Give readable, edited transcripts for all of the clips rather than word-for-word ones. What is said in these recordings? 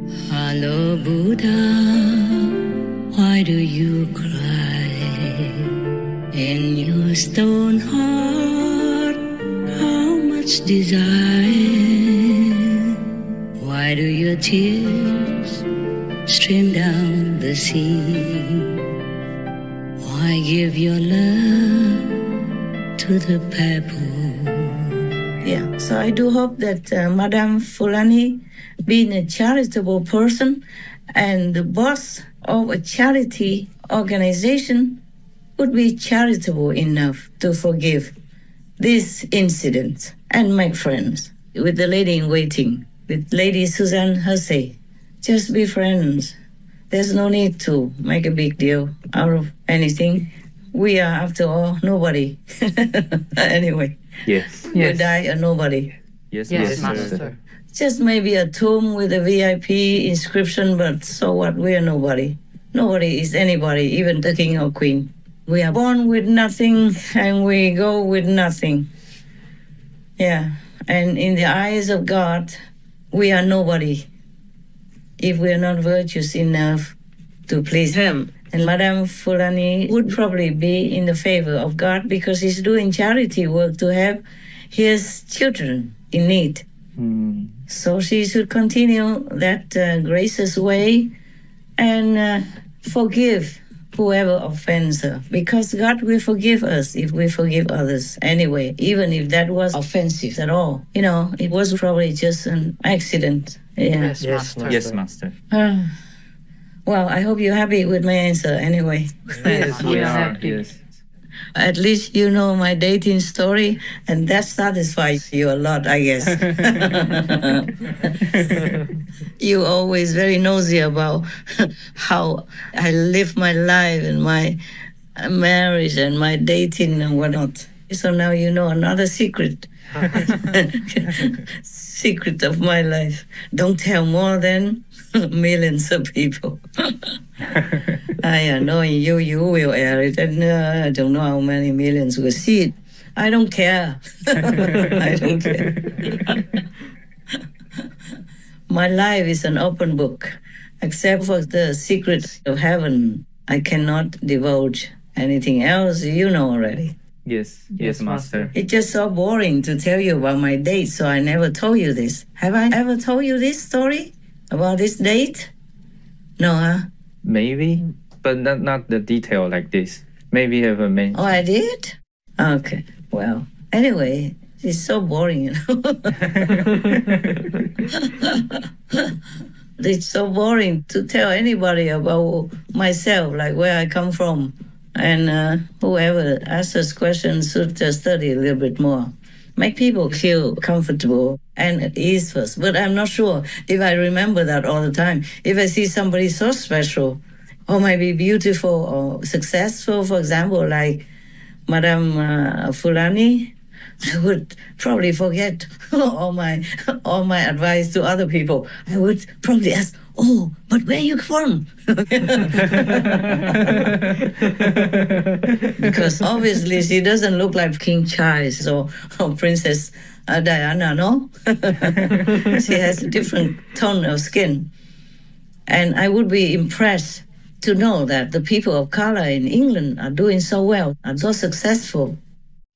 Hello, Buddha, why do you cry? In your stone heart, how much desire? Why do your tears stream down the sea? Why give your love to the pebble? Yeah, so I do hope that Madame Fulani, being a charitable person and the boss of a charity organization, would be charitable enough to forgive this incident and make friends with the lady in waiting, with Lady Suzanne Hussey. Just be friends. There's no need to make a big deal out of anything. We are, after all, nobody. Anyway. Yes. We die a nobody. Yes, Master. Just maybe a tomb with a VIP inscription, but so what? We are nobody. Nobody is anybody, even the king or queen. We are born with nothing and we go with nothing. Yeah, and in the eyes of God, we are nobody if we are not virtuous enough to please Him. And Madame Fulani would probably be in the favor of God because he's doing charity work to help his children in need. So she should continue that gracious way and forgive whoever offends her, because God will forgive us if we forgive others anyway, even if that was offensive at all. You know, it was probably just an accident. Yeah. Yes, Master. Well, I hope you're happy with my answer anyway. Yes, we are. Yes. At least you know my dating story, and that satisfies you a lot, I guess. You're always very nosy about how I live my life and my marriage and my dating and whatnot. So now you know another secret. Secret of my life. Don't tell more than millions of people. I know you will air it, and I don't know how many millions will see it. I don't care. I don't care. My life is an open book. Except for the secret of heaven, I cannot divulge anything else. You know already. Yes, Master. It's just so boring to tell you about my date, so I never told you this. Have I ever told you this story about this date? No, huh? Maybe, but not the detail like this. Maybe have a main. Oh, I did? Okay, well, anyway, it's so boring, you know. It's so boring to tell anybody about myself, like where I come from. And whoever asks us questions should just study a little bit more. Make people feel comfortable and at ease first. But I'm not sure if I remember that all the time. If I see somebody so special, or maybe beautiful or successful, for example, like Madame Fulani, I would probably forget all my advice to other people. I would probably ask, oh, but where are you from? Because obviously she doesn't look like King Charles or Princess Diana, no? She has a different tone of skin. And I would be impressed to know that the people of color in England are doing so well, are so successful.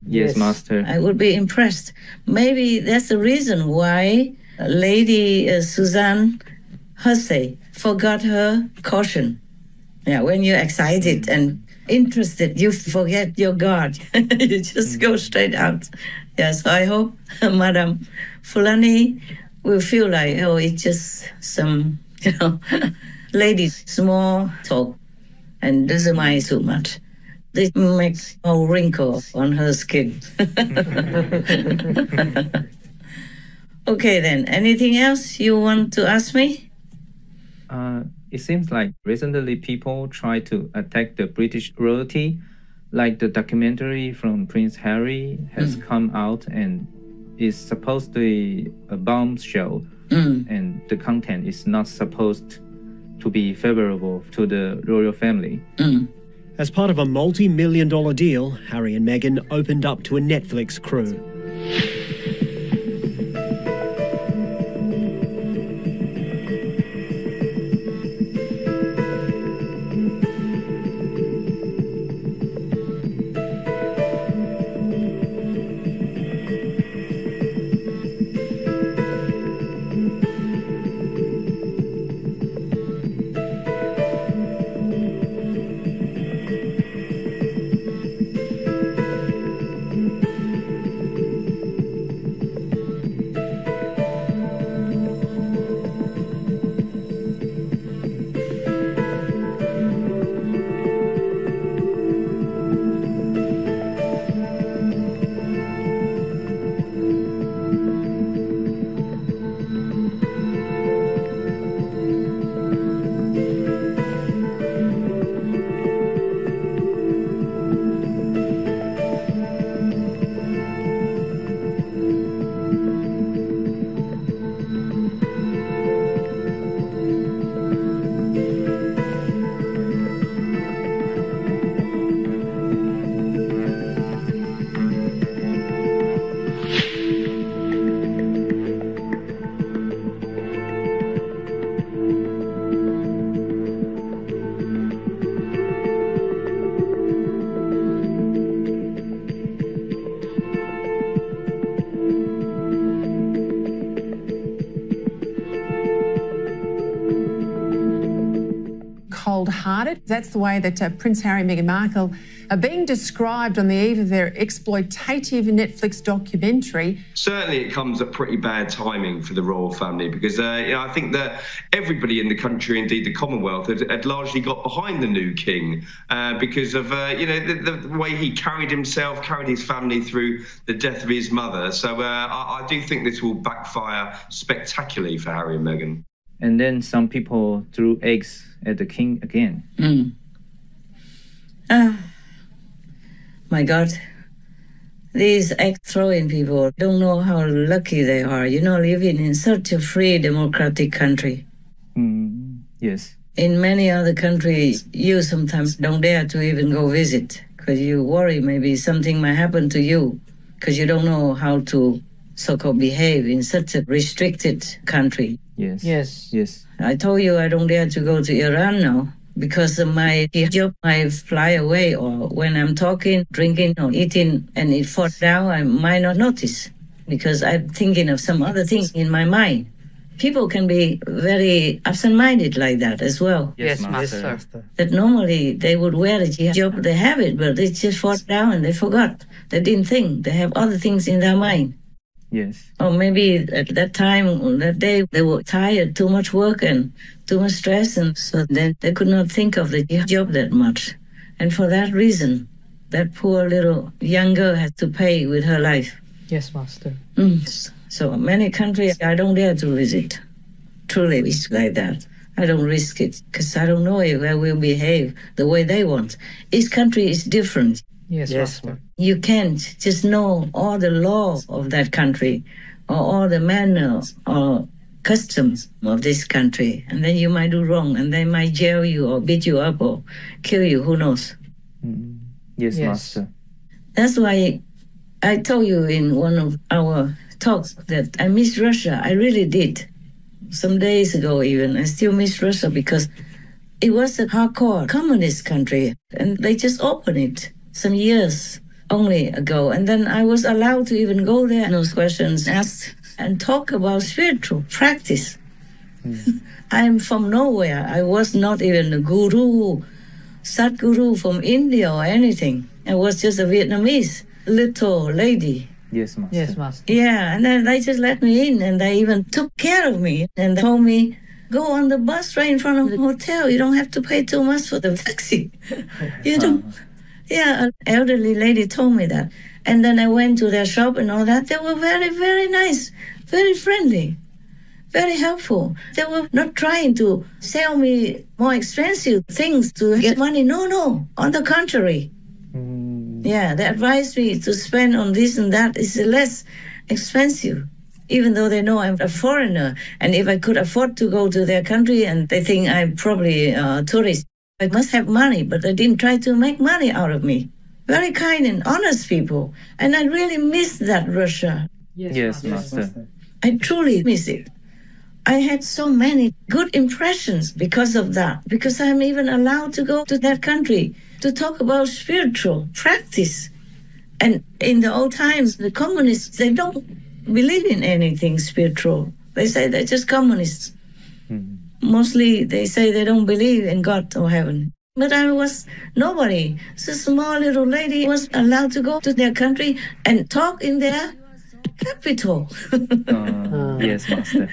Yes, Master. I would be impressed. Maybe that's the reason why Lady Suzanne Hussey forgot her caution. Yeah, when you're excited and interested, you forget your God. You just go straight out. Yeah, so I hope Madame Fulani will feel like, oh, it's just some, lady, small talk, and doesn't mind too much. They make a wrinkle on her skin. Okay, then. Anything else you want to ask me? It seems like recently people try to attack the British royalty. Like the documentary from Prince Harry has come out and is supposed to be a bombshell. And the content is not supposed to be favorable to the royal family. As part of a multi-million-dollar deal, Harry and Meghan opened up to a Netflix crew. hearted. That's the way that Prince Harry and Meghan Markle are being described on the eve of their exploitative Netflix documentary. Certainly it comes at pretty bad timing for the royal family because I think that everybody in the country, indeed the Commonwealth, had largely got behind the new king because of the way he carried himself, carried his family through the death of his mother. So I do think this will backfire spectacularly for Harry and Meghan. And then some people threw eggs at the king again. My God, these egg-throwing people don't know how lucky they are, living in such a free democratic country. Yes. In many other countries, you sometimes don't dare to even go visit because you worry maybe something might happen to you because you don't know how to so-called behave in such a restricted country. Yes. I told you I don't dare to go to Iran now because of my job. I fly away, or when I'm talking, drinking, or eating, and it falls down, I might not notice because I'm thinking of some other thing in my mind. People can be very absent-minded like that as well. Yes, Master. That normally they would wear a hijab, they have it, but they just fall down and they forgot. They didn't think. They have other things in their mind. Yes. Or maybe at that time, that day, they were tired, too much work and too much stress, and so then they could not think of the job that much. And for that reason, that poor little young girl had to pay with her life. Yes, Master. So many countries I don't dare to visit. Truly, it's like that. I don't risk it because I don't know if I will behave the way they want. Each country is different. Yes, Master. You can't just know all the law of that country or all the manner or customs of this country. And then you might do wrong and they might jail you or beat you up or kill you. Who knows? Yes, Master. That's why I told you in one of our talks that I miss Russia. I really did. Some days ago even. I still miss Russia because it was a hardcore communist country and they just opened it some years only ago. And then I was allowed to even go there, no questions asked, and talk about spiritual practice. I'm from nowhere. I was not even a guru, Sadguru from India or anything. I was just a Vietnamese little lady. Yes, Master. Yes, Master. Yeah, and then they just let me in and they even took care of me and told me, go on the bus right in front of the hotel. You don't have to pay too much for the taxi. You don't. Yeah, an elderly lady told me that. And then I went to their shop and all that. They were very, very nice, very friendly, very helpful. They were not trying to sell me more expensive things to get money. No, on the contrary. Yeah, they advised me to spend on this and that. It's less expensive, even though they know I'm a foreigner. And if I could afford to go to their country and they think I'm probably a tourist, I must have money, but they didn't try to make money out of me. Very kind and honest people. And I really miss that Russia. Yes, Master. I truly miss it. I had so many good impressions because of that, because I'm even allowed to go to that country to talk about spiritual practice. And in the old times, the communists, they don't believe in anything spiritual. They say they're just communists. Mostly they say they don't believe in God or heaven. But I was nobody. So a small little lady was allowed to go to their country and talk in their capital. Yes, Master.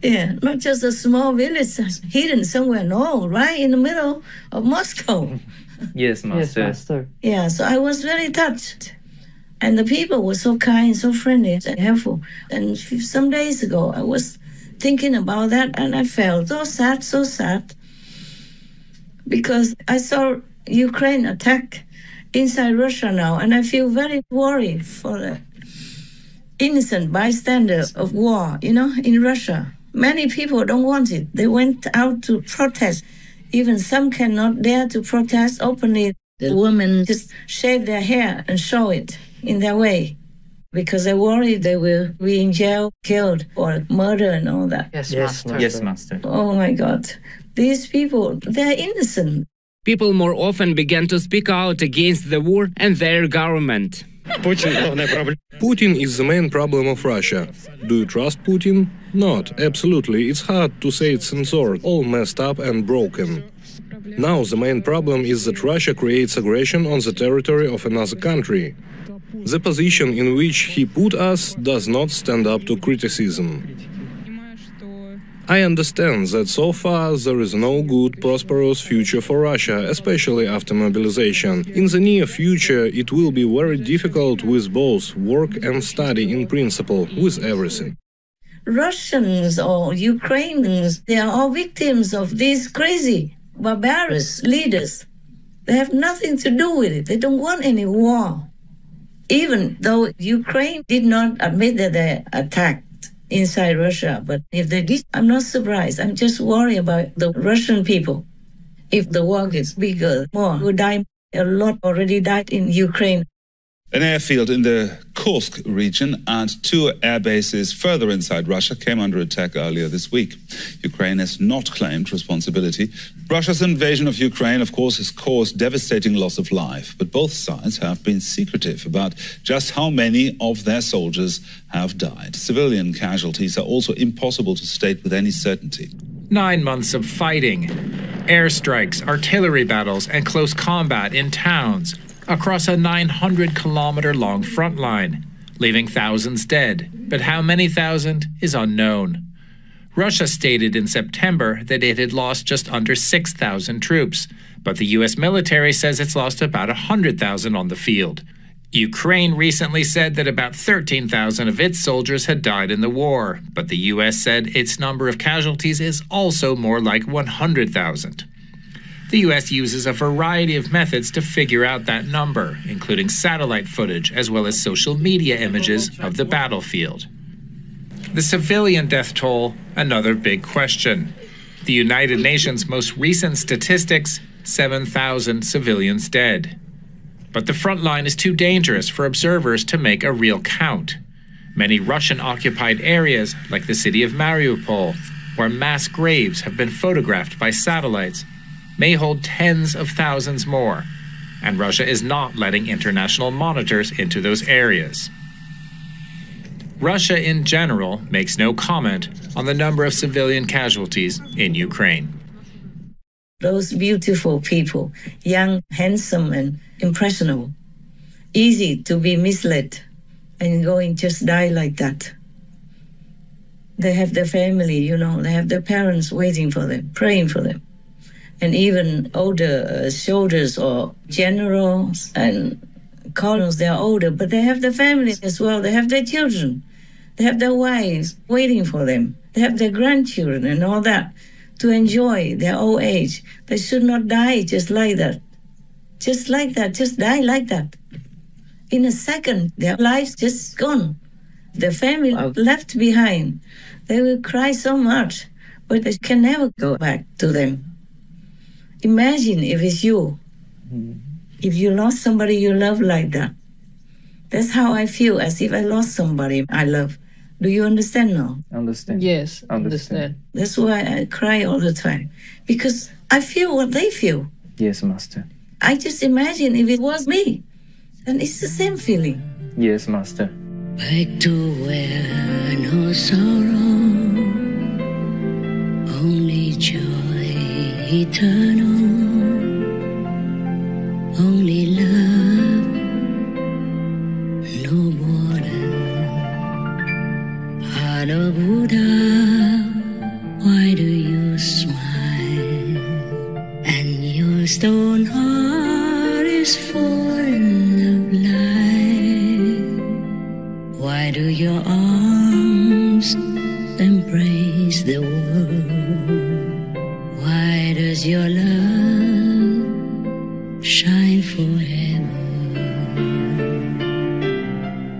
Yeah, not just a small village hidden somewhere. No, right in the middle of Moscow. Yes, Master. Yes, Master. Yeah, so I was very touched. And the people were so kind, so friendly and helpful. And some days ago, I was thinking about that and I felt so sad. Because I saw Ukraine attack inside Russia now, and I feel very worried for the innocent bystanders of war, in Russia. Many people don't want it. They went out to protest. Even some cannot dare to protest openly. The women just shave their hair and show it in their way because they're worried they will be in jail, killed, or murdered and all that. Yes, Master. Yes, Master. Oh, my God. These people, they're innocent. People more often began to speak out against the war and their government. Putin is the main problem of Russia. Do you trust Putin? Not, absolutely. It's hard to say it's censored, all messed up and broken. Now the main problem is that Russia creates aggression on the territory of another country. The position in which he put us does not stand up to criticism. I understand that so far there is no good, prosperous future for Russia, especially after mobilization. In the near future, it will be very difficult with both work and study in principle, with everything. Russians or Ukrainians, they are all victims of these crazy, barbarous leaders. They have nothing to do with it. They don't want any war. Even though Ukraine did not admit that they attacked inside Russia, but if they did, I'm not surprised. I'm just worried about the Russian people. If the war gets bigger, more will die. A lot already died in Ukraine. An airfield in the Kursk region and 2 air bases further inside Russia came under attack earlier this week. Ukraine has not claimed responsibility. Russia's invasion of Ukraine, of course, has caused devastating loss of life, but both sides have been secretive about just how many of their soldiers have died. Civilian casualties are also impossible to state with any certainty. 9 months of fighting, airstrikes, artillery battles, and close combat in towns across a 900-kilometer-long front line, leaving thousands dead. But how many thousand is unknown. Russia stated in September that it had lost just under 6,000 troops, but the U.S. military says it's lost about 100,000 on the field. Ukraine recently said that about 13,000 of its soldiers had died in the war, but the U.S. said its number of casualties is also more like 100,000. The U.S. uses a variety of methods to figure out that number, including satellite footage as well as social media images of the battlefield. The civilian death toll, another big question. The United Nations' most recent statistics, 7,000 civilians dead. But the front line is too dangerous for observers to make a real count. Many Russian-occupied areas, like the city of Mariupol, where mass graves have been photographed by satellites, may hold tens of thousands more, and Russia is not letting international monitors into those areas. Russia in general makes no comment on the number of civilian casualties in Ukraine. Those beautiful people, young, handsome, and impressionable, easy to be misled and going just die like that. They have their family, they have their parents waiting for them, praying for them. And even older soldiers or generals and colonels, they are older, but they have their families as well. They have their children. They have their wives waiting for them. They have their grandchildren and all that to enjoy their old age. They should not die just like that. Just like that, just die like that. In a second, their lives just gone. Their family are left behind. They will cry so much, but they can never go back to them. Imagine if it's you. If you lost somebody you love like that. That's how I feel, as if I lost somebody I love. Do you understand now? Understand. Yes, understand. That's why I cry all the time. Because I feel what they feel. Yes, Master. I just imagine if it was me. And it's the same feeling. Yes, Master. Back to where no sorrow, only joy eternal, only love, no border. Heart of Buddha, why do you smile? And your stone heart is full of light. Why do your arms embrace the world?